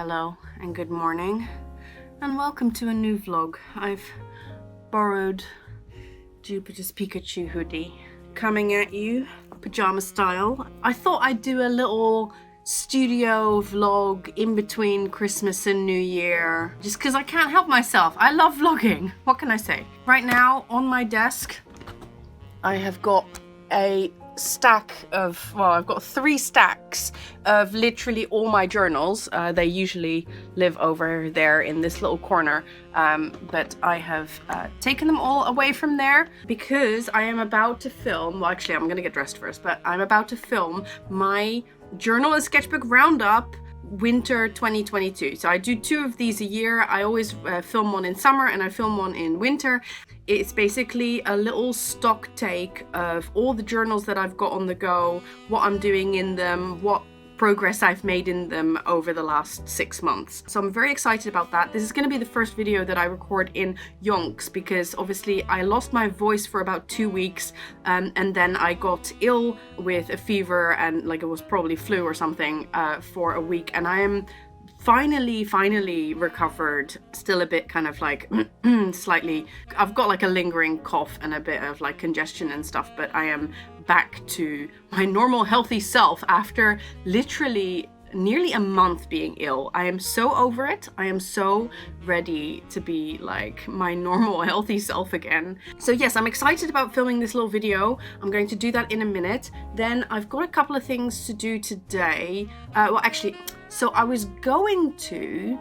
hello, and good morning, and welcome to a new vlog. I've borrowed Jupiter's Pikachu hoodie, coming at you pajama style. I thought I'd do a little studio vlog in between Christmas and New Year, just because I can't help myself. I love vlogging. What can I say? Right now on my desk, I have got a stack of, well, I've got 3 stacks of literally all my journals. They usually live over there in this little corner, but I have taken them all away from there because I am about to film, well actually I'm gonna get dressed first, but I'm about to film my journal and sketchbook roundup winter 2022. So I do 2 of these a year. I always film one in summer and I film one in winter. It's basically a little stock take of all the journals that I've got on the go, what I'm doing in them, what progress I've made in them over the last 6 months. So I'm very excited about that. This is going to be the first video that I record in yonks because obviously I lost my voice for about 2 weeks, and then I got ill with a fever and like it was probably flu or something for a week, and I am finally recovered. Still a bit kind of like slightly, I've got like a lingering cough and a bit of like congestion and stuff, but I am back to my normal healthy self after literally nearly a month being ill. I am so over it. I am so ready to be like my normal healthy self again. So yes, I'm excited about filming this little video. I'm going to do that in a minute. Then I've got a couple of things to do today. Well, actually, so I was going to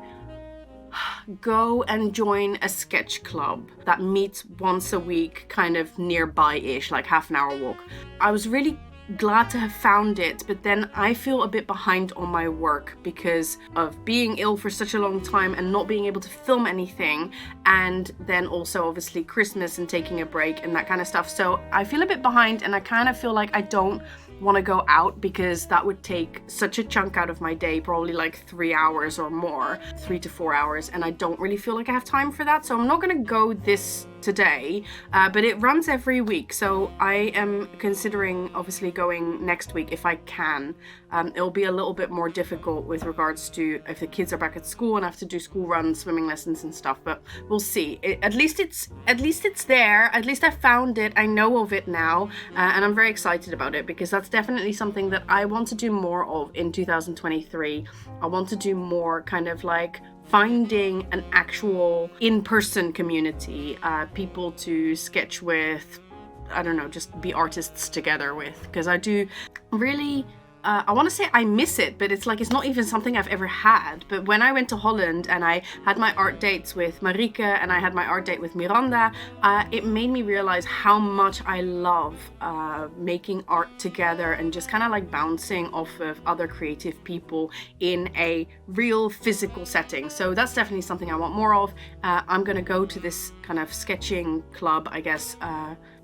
go and join a sketch club that meets once a week, kind of nearby-ish, like half an hour walk. I was really glad to have found it, but then I feel a bit behind on my work because of being ill for such a long time and not being able to film anything, and then also obviously Christmas and taking a break and that kind of stuff. So I feel a bit behind and I kind of feel like I don't want to go out because that would take such a chunk out of my day, probably like 3 hours or more, 3 to 4 hours, and I don't really feel like I have time for that. So I'm not going to go this today, but it runs every week, so I am considering obviously going next week if I can. It'll be a little bit more difficult with regards to if the kids are back at school and I have to do school runs, swimming lessons and stuff, but we'll see. At least it's there. At least I found it. I know of it now, and I'm very excited about it because that's definitely something that I want to do more of in 2023. I want to do more kind of like finding an actual in-person community, people to sketch with, I don't know, just be artists together with, because I do really I want to say I miss it, but it's like it's not even something I've ever had. But when I went to Holland and I had my art dates with Marike and I had my art date with Miranda, it made me realize how much I love making art together and just kind of like bouncing off of other creative people in a real physical setting. So that's definitely something I want more of. I'm gonna go to this kind of sketching club, I guess,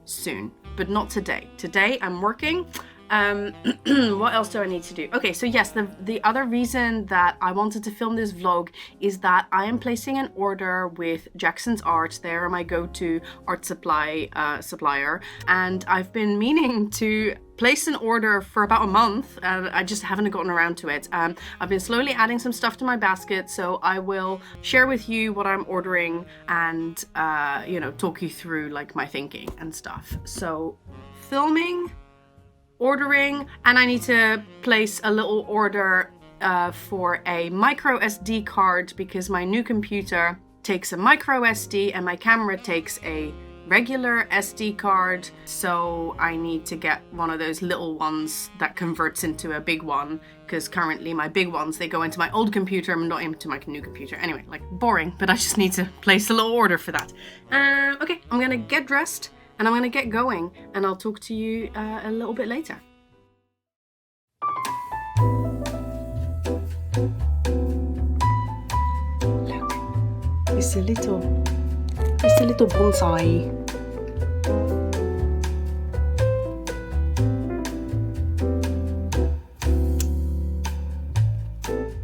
soon, but not today. Today I'm working. What else do I need to do? Okay, so yes, the other reason that I wanted to film this vlog is that I am placing an order with Jackson's Art. They're my go-to art supply supplier, and I've been meaning to place an order for about a month, and I just haven't gotten around to it. I've been slowly adding some stuff to my basket, so I will share with you what I'm ordering and you know, talk you through like my thinking and stuff. So filming, ordering, and I need to place a little order for a micro SD card because my new computer takes a micro SD and my camera takes a regular SD card, so I need to get one of those little ones that converts into a big one, because currently my big ones, they go into my old computer and not into my new computer. Anyway, like boring, but I just need to place a little order for that. Okay, I'm gonna get dressed and I'm gonna get going, and I'll talk to you a little bit later. Look, it's a little bonsai.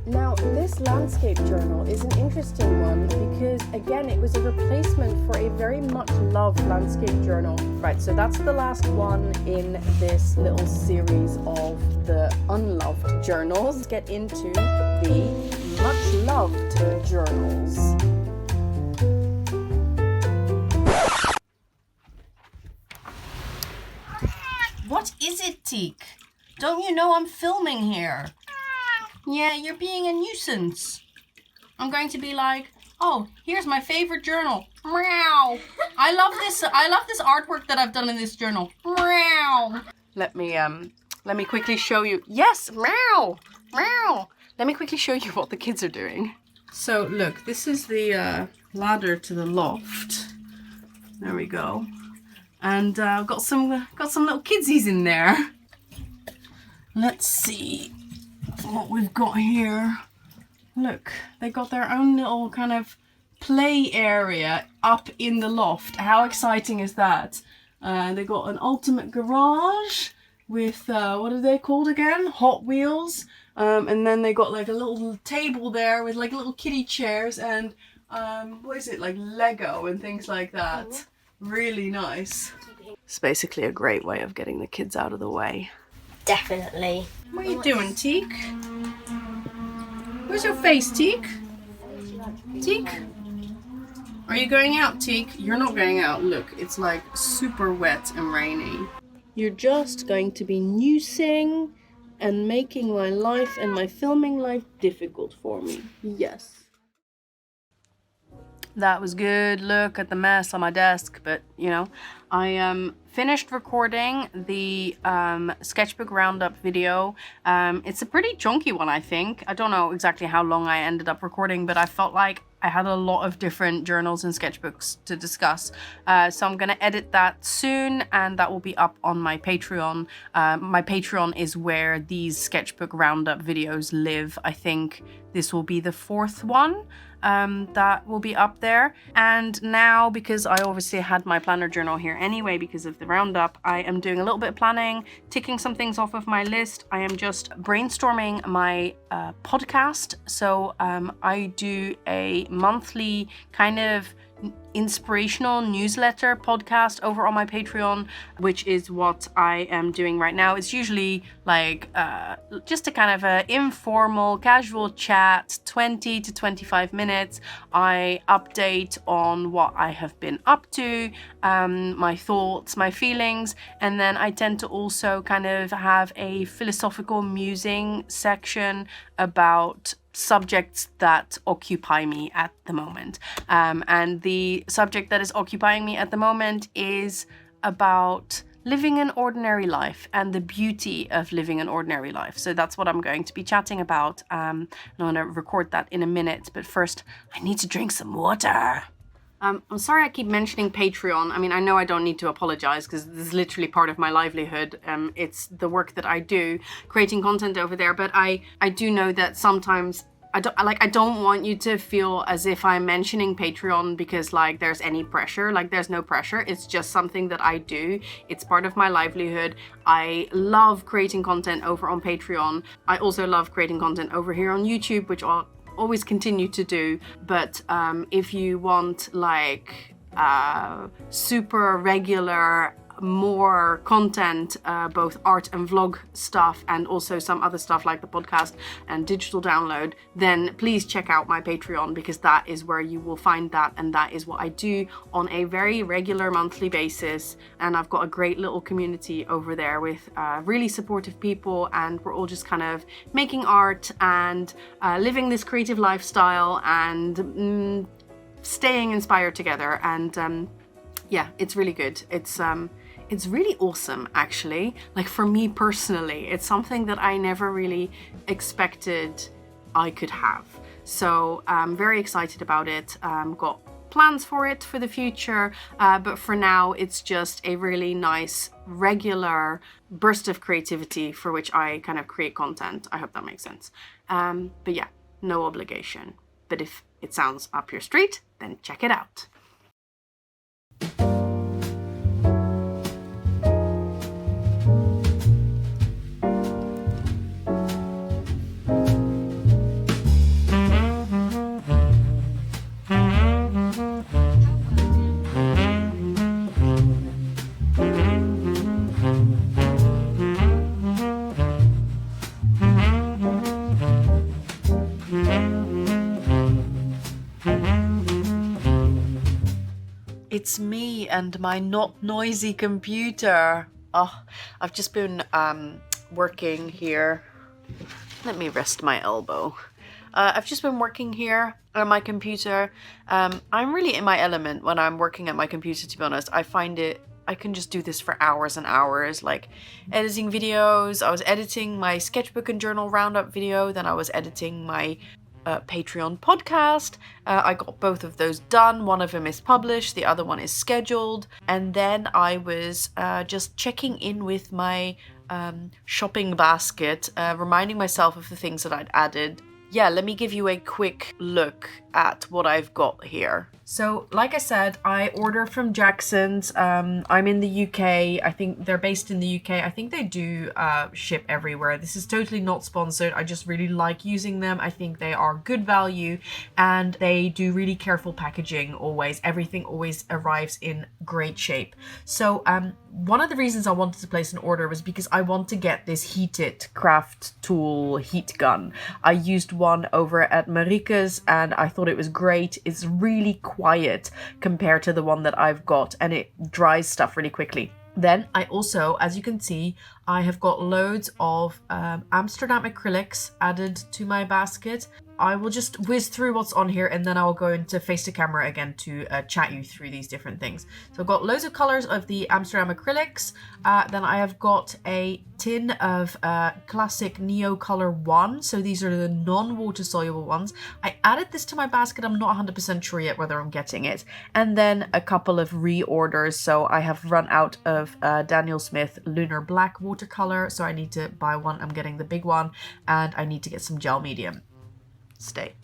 Now, this landscape journal is an interesting one because, again, it was a replacement for a very much loved landscape journal. Right, so that's the last one in this little series of the unloved journals. Get into the much loved journals. What is it, Teak? Don't you know I'm filming here? Yeah, you're being a nuisance. I'm going to be like, oh, here's my favorite journal. Meow. I love this artwork that I've done in this journal. Meow. Let me quickly show you. Yes, meow, meow. Let me quickly show you what the kids are doing. So look, this is the ladder to the loft. There we go. And I've got some little kidsies in there. Let's see what we've got here. Look, they got their own little kind of play area up in the loft. How exciting is that? They got an ultimate garage with, what are they called again? Hot Wheels. And then they got like a little table there with like little kiddie chairs and, what is it, like Lego and things like that. Really nice. It's basically a great way of getting the kids out of the way. Definitely. What are you doing, Teak? Where's your face, Teak? Teak? Are you going out, Teak? You're not going out. Look, it's like super wet and rainy. You're just going to be nuising and making my life and my filming life difficult for me. Yes. That was good. Look at the mess on my desk. But, you know, I finished recording the sketchbook roundup video. It's a pretty chunky one, I think. I don't know exactly how long I ended up recording, but I felt like I had a lot of different journals and sketchbooks to discuss. So I'm going to edit that soon, and that will be up on my Patreon. My Patreon is where these sketchbook roundup videos live. I think this will be the 4th one. That will be up there. And now, because I obviously had my planner journal here anyway because of the roundup, I am doing a little bit of planning, ticking some things off of my list. I am just brainstorming my podcast. So I do a monthly kind of inspirational newsletter podcast over on my Patreon, which is what I am doing right now. It's usually like just a kind of a informal casual chat, 20 to 25 minutes. I update on what I have been up to, my thoughts, my feelings, and then I tend to also kind of have a philosophical musing section about subjects that occupy me at the moment. And the subject that is occupying me at the moment is about living an ordinary life and the beauty of living an ordinary life. So that's what I'm going to be chatting about. And I'm going to record that in a minute. But first, I need to drink some water. I'm sorry I keep mentioning Patreon. I mean, I know I don't need to apologize because this is literally part of my livelihood. It's the work that I do, creating content over there. But I do know that sometimes I don't want you to feel as if I'm mentioning Patreon because like there's any pressure. Like there's no pressure. It's just something that I do. It's part of my livelihood. I love creating content over on Patreon. I also love creating content over here on YouTube, which I'll always continue to do. But if you want like super regular, more content, both art and vlog stuff, and also some other stuff like the podcast and digital download, then please check out my Patreon, because that is where you will find that, and that is what I do on a very regular monthly basis. And I've got a great little community over there with really supportive people, and we're all just kind of making art and living this creative lifestyle and staying inspired together. And yeah, it's really good. It's really awesome, actually. Like for me personally, it's something that I never really expected I could have. So I'm very excited about it. Got plans for it for the future, but for now it's just a really nice regular burst of creativity for which I kind of create content. I hope that makes sense. But yeah, no obligation. But if it sounds up your street, then check it out. it's me and my not noisy computer. Oh, I've just been working here. Let me rest my elbow. I've just been working here on my computer. I'm really in my element when I'm working at my computer, to be honest. I find I can just do this for hours and hours, like editing videos. I was editing my sketchbook and journal roundup video, then I was editing my Patreon podcast. I got both of those done. One of them is published, the other one is scheduled. And then I was just checking in with my shopping basket, reminding myself of the things that I'd added. Yeah, let me give you a quick look at what I've got here. So, like I said, I order from Jackson's. I'm in the UK. I think they're based in the UK. I think they do ship everywhere. This is totally not sponsored. I just really like using them. I think they are good value and they do really careful packaging always. Everything always arrives in great shape. So, one of the reasons I wanted to place an order was because I want to get this heated craft tool heat gun. I used one over at Marika's and I thought it was great. It's really quiet compared to the one that I've got, and it dries stuff really quickly. Then I also, as you can see, I have got loads of Amsterdam acrylics added to my basket. I will just whiz through what's on here and then I will go into face to camera again to chat you through these different things. So I've got loads of colors of the Amsterdam acrylics. Then I have got a tin of classic Neo Color 1. So these are the non-water soluble ones. I added this to my basket. I'm not 100% sure yet whether I'm getting it. And then a couple of reorders. So I have run out of Daniel Smith Lunar Black watercolor. So I need to buy one. I'm getting the big one. And I need to get some gel medium. Stay.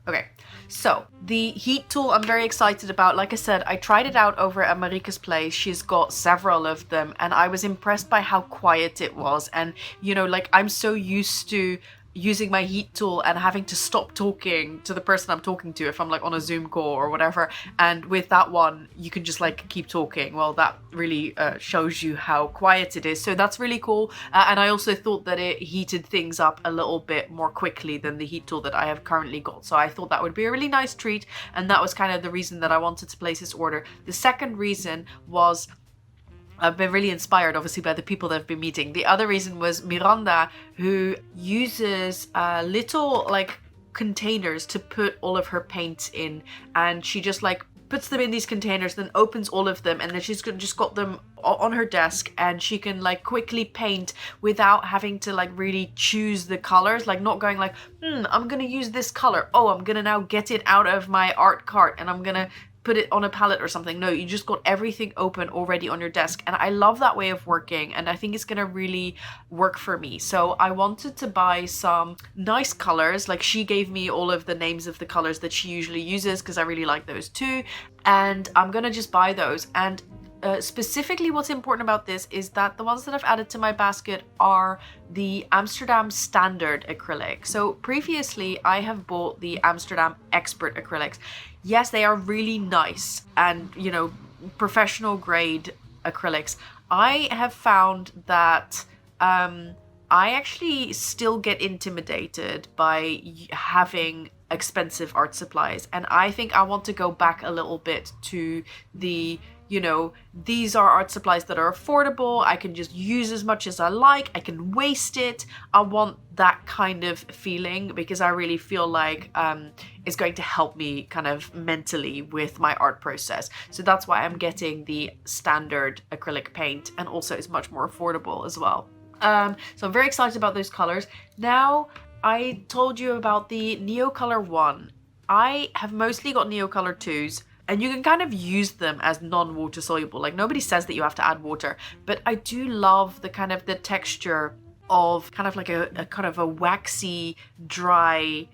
Okay, so the heat tool I'm very excited about. Like I said, I tried it out over at Marika's place. She's got several of them and I was impressed by how quiet it was. And you know, like I'm so used to using my heat tool and having to stop talking to the person I'm talking to if I'm like on a Zoom call or whatever, and with that one you can just like keep talking. Well, that really shows you how quiet it is, so that's really cool. And I also thought that it heated things up a little bit more quickly than the heat tool that I have currently got, so I thought that would be a really nice treat, and that was kind of the reason that I wanted to place this order. The second reason was I've been really inspired, obviously, by the people that I've been meeting. The other reason was Miranda, who uses little, like, containers to put all of her paints in. And she just, like, puts them in these containers, then opens all of them. And then she's just got them on her desk. And she can, like, quickly paint without having to, like, really choose the colors. Like, not going like, I'm going to use this color. Oh, I'm going to now get it out of my art cart. And I'm going to put it on a palette or something. No, you just got everything open already on your desk, and I love that way of working, and I think it's gonna really work for me. So I wanted to buy some nice colors. Like, she gave me all of the names of the colors that she usually uses because I really like those too, and I'm gonna just buy those. And specifically what's important about this is that the ones that I've added to my basket are the Amsterdam Standard acrylic. So previously I have bought the Amsterdam Expert acrylics. Yes, they are really nice and, you know, professional grade acrylics. I have found that I actually still get intimidated by having expensive art supplies, and I think I want to go back a little bit to the, you know, these are art supplies that are affordable. I can just use as much as I like. I can waste it. I want that kind of feeling because I really feel like it's going to help me kind of mentally with my art process. So that's why I'm getting the standard acrylic paint, and also it's much more affordable as well. So I'm very excited about those colors. Now, I told you about the Neo Color 1. I have mostly got Neo Color 2s. And you can kind of use them as non-water soluble. Like, nobody says that you have to add water, but I do love the kind of the texture of kind of like a kind of a waxy, dry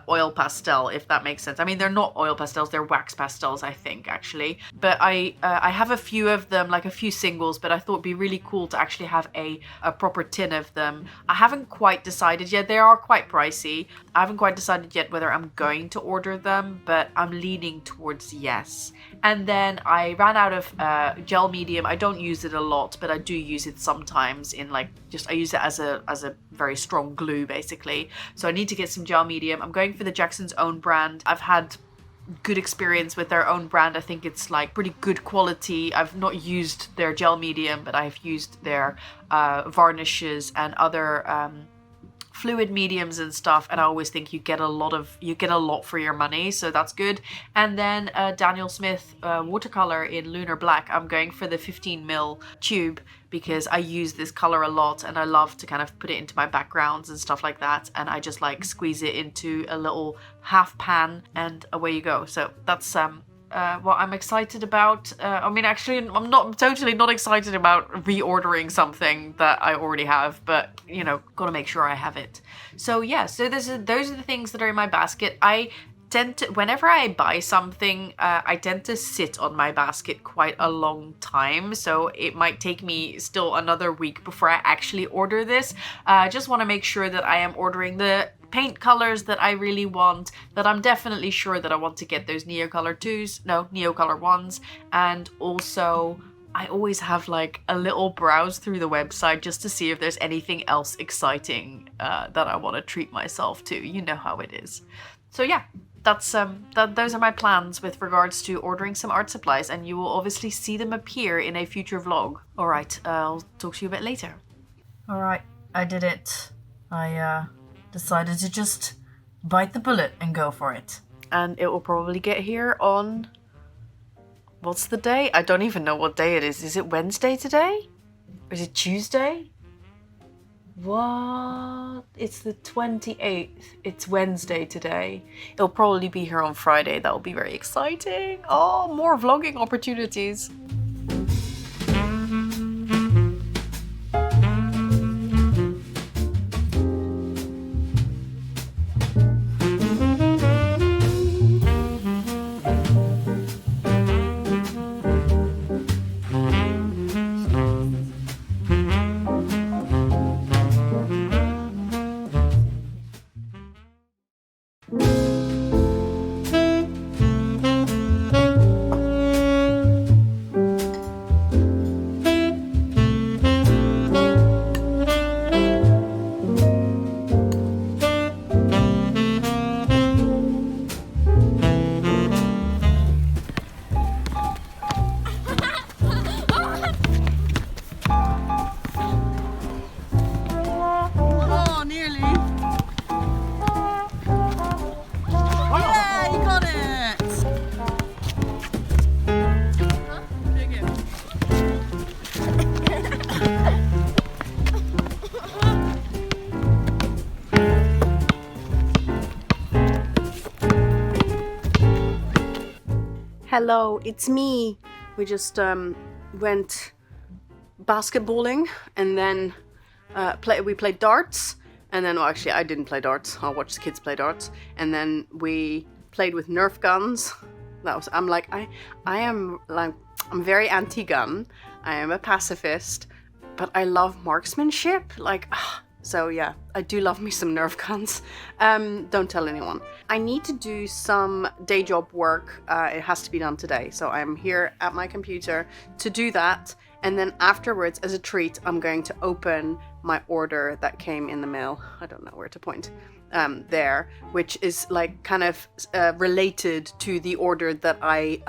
oil pastel, if that makes sense. I mean, they're not oil pastels, they're wax pastels, I think, actually. But I have a few of them, like a few singles, but I thought it'd be really cool to actually have a proper tin of them. I haven't quite decided yet. They are quite pricey. I haven't quite decided yet whether I'm going to order them, but I'm leaning towards yes. And then I ran out of gel medium. I don't use it a lot, but I do use it sometimes in like, I use it as a very strong glue, basically. So I need to get some gel medium. I'm going for the Jackson's Own brand. I've had good experience with their own brand. I think it's like pretty good quality. I've not used their gel medium, but I've used their varnishes and other fluid mediums and stuff, and I always think you get a lot for your money, so that's good. And then Daniel Smith watercolor in Lunar Black. I'm going for the 15mm tube because I use this color a lot and I love to kind of put it into my backgrounds and stuff like that, and I just like squeeze it into a little half pan and away you go. So that's what I'm excited about. I mean, actually, I'm totally not excited about reordering something that I already have, but you know, gotta make sure I have it. So yeah, so those are the things that are in my basket. I tend to, whenever I buy something, I tend to sit on my basket quite a long time, so it might take me still another week before I actually order this. I just want to make sure that I am ordering the paint colors that I really want, that I'm definitely sure that I want to get those Neocolor 1s, and also I always have like a little browse through the website just to see if there's anything else exciting that I want to treat myself to. You know how it is. So yeah, that's those are my plans with regards to ordering some art supplies, and you will obviously see them appear in a future vlog. Alright, I'll talk to you a bit later. Alright, I did it. I decided to just bite the bullet and go for it. And it will probably get here on... what's the day? I don't even know what day it is. Is it Wednesday today? Or is it Tuesday? What? It's the 28th. It's Wednesday today. It'll probably be here on Friday. That'll be very exciting. Oh, more vlogging opportunities. Hello, it's me. We just went basketballing, and then we played darts, and then, well, actually I didn't play darts. I watched the kids play darts, and then we played with Nerf guns. I'm very anti-gun. I am a pacifist, but I love marksmanship. So yeah, I do love me some Nerf guns. Don't tell anyone. I need to do some day job work. It has to be done today. So I'm here at my computer to do that. And then afterwards, as a treat, I'm going to open my order that came in the mail. I don't know where to point. There, which is like kind of related to the order that I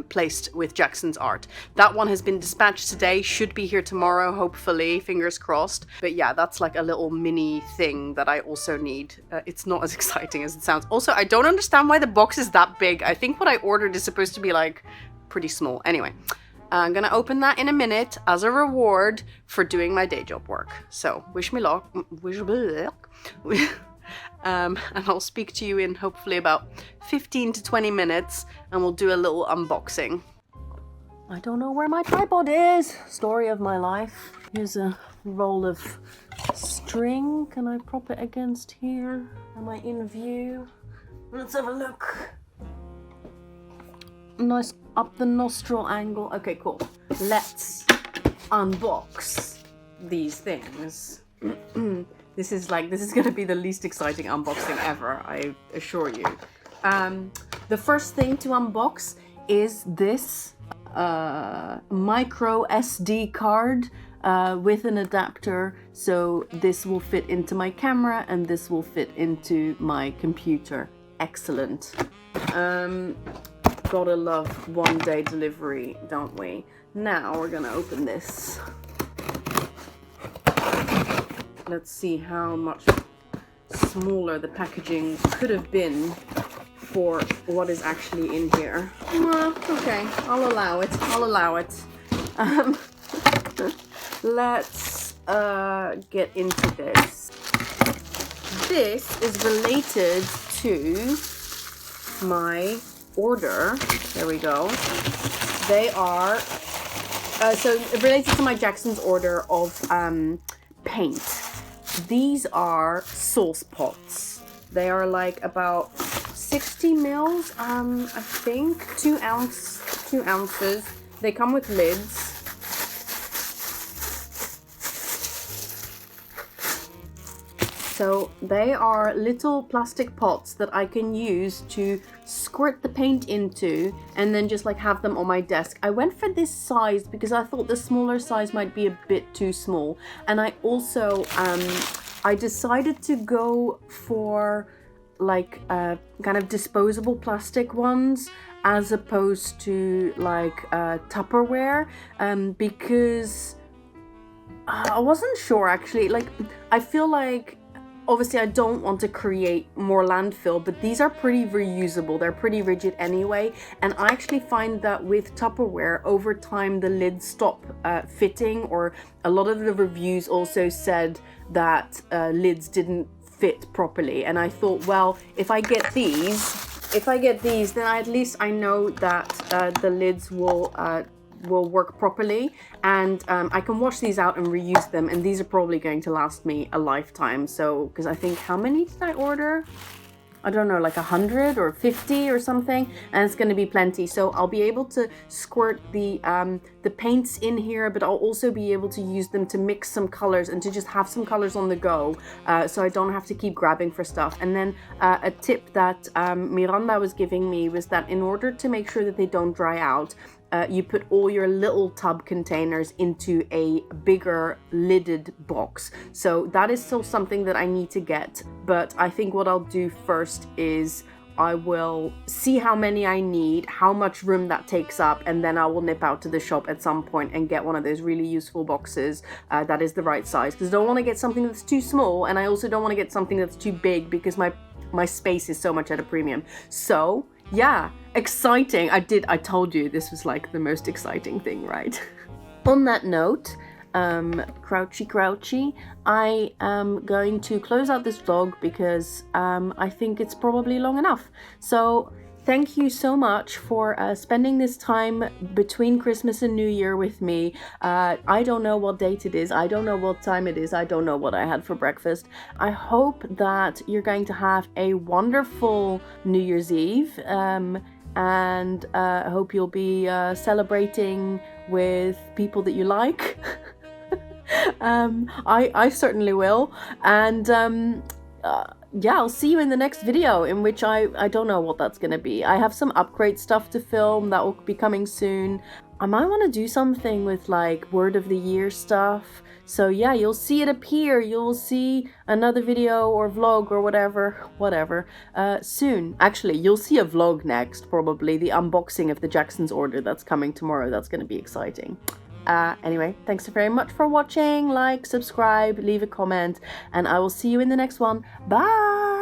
placed with Jackson's art. That one has been dispatched today, should be here tomorrow, hopefully, fingers crossed. But yeah, that's like a little mini thing that I also need. It's not as exciting as it sounds. Also, I don't understand why the box is that big. I think what I ordered is supposed to be like pretty small. Anyway, I'm gonna open that in a minute as a reward for doing my day job work. So wish me luck. And I'll speak to you in hopefully about 15 to 20 minutes, and we'll do a little unboxing. I don't know where my tripod is. Story of my life. Here's a roll of string. Can I prop it against here? Am I in view? Let's have a look. Nice up the nostril angle. Okay, cool. Let's unbox these things. This is going to be the least exciting unboxing ever, I assure you. The first thing to unbox is this micro SD card with an adapter. So this will fit into my camera and this will fit into my computer. excellent. Gotta love one-day delivery, don't we? Now we're gonna open this. Let's see how much smaller the packaging could have been for what is actually in here. Okay, I'll allow it. Let's get into this. This is related to my order. There we go. They are so related to my Jackson's order of paint. These are sauce pots. They are like about 60 mils, I think, 2 ounces. They come with lids. So they are little plastic pots that I can use to squirt the paint into and then just like have them on my desk. I went for this size because I thought the smaller size might be a bit too small. And I also, I decided to go for like kind of disposable plastic ones as opposed to like Tupperware, because I wasn't sure actually. Like, I feel like obviously I don't want to create more landfill, but these are pretty reusable. They're pretty rigid anyway. And I actually find that with Tupperware, over time, the lids stop fitting, or a lot of the reviews also said that lids didn't fit properly. And I thought, well, if I get these, then at least I know that the lids will work properly, and I can wash these out and reuse them, and these are probably going to last me a lifetime. So, because I think, how many did I order? I don't know, like 100 or 50 or something, and it's going to be plenty. So I'll be able to squirt the paints in here, but I'll also be able to use them to mix some colors and to just have some colors on the go, so I don't have to keep grabbing for stuff. And then a tip that Miranda was giving me was that in order to make sure that they don't dry out, you put all your little tub containers into a bigger lidded box. So that is still something that I need to get. But I think what I'll do first is I will see how many I need, how much room that takes up, and then I will nip out to the shop at some point and get one of those really useful boxes that is the right size. Because I don't want to get something that's too small, and I also don't want to get something that's too big because my space is so much at a premium. So yeah, exciting. I told you this was like the most exciting thing, right? On that note, crouchy, I am going to close out this vlog because I think it's probably long enough. So thank you so much for spending this time between Christmas and New Year with me. I don't know what date it is. I don't know what time it is. I don't know what I had for breakfast. I hope that you're going to have a wonderful New Year's Eve. And I hope you'll be celebrating with people that you like. I certainly will. And yeah, I'll see you in the next video, in which I don't know what that's gonna be. I have some upgrade stuff to film that will be coming soon. I might want to do something with like word of the year stuff. So yeah, you'll see it appear. You'll see another video or vlog or whatever soon. Actually, you'll see a vlog next, probably the unboxing of the Jackson's order that's coming tomorrow. That's going to be exciting. Anyway, thanks very much for watching. Like, subscribe, leave a comment, and I will see you in the next one. Bye!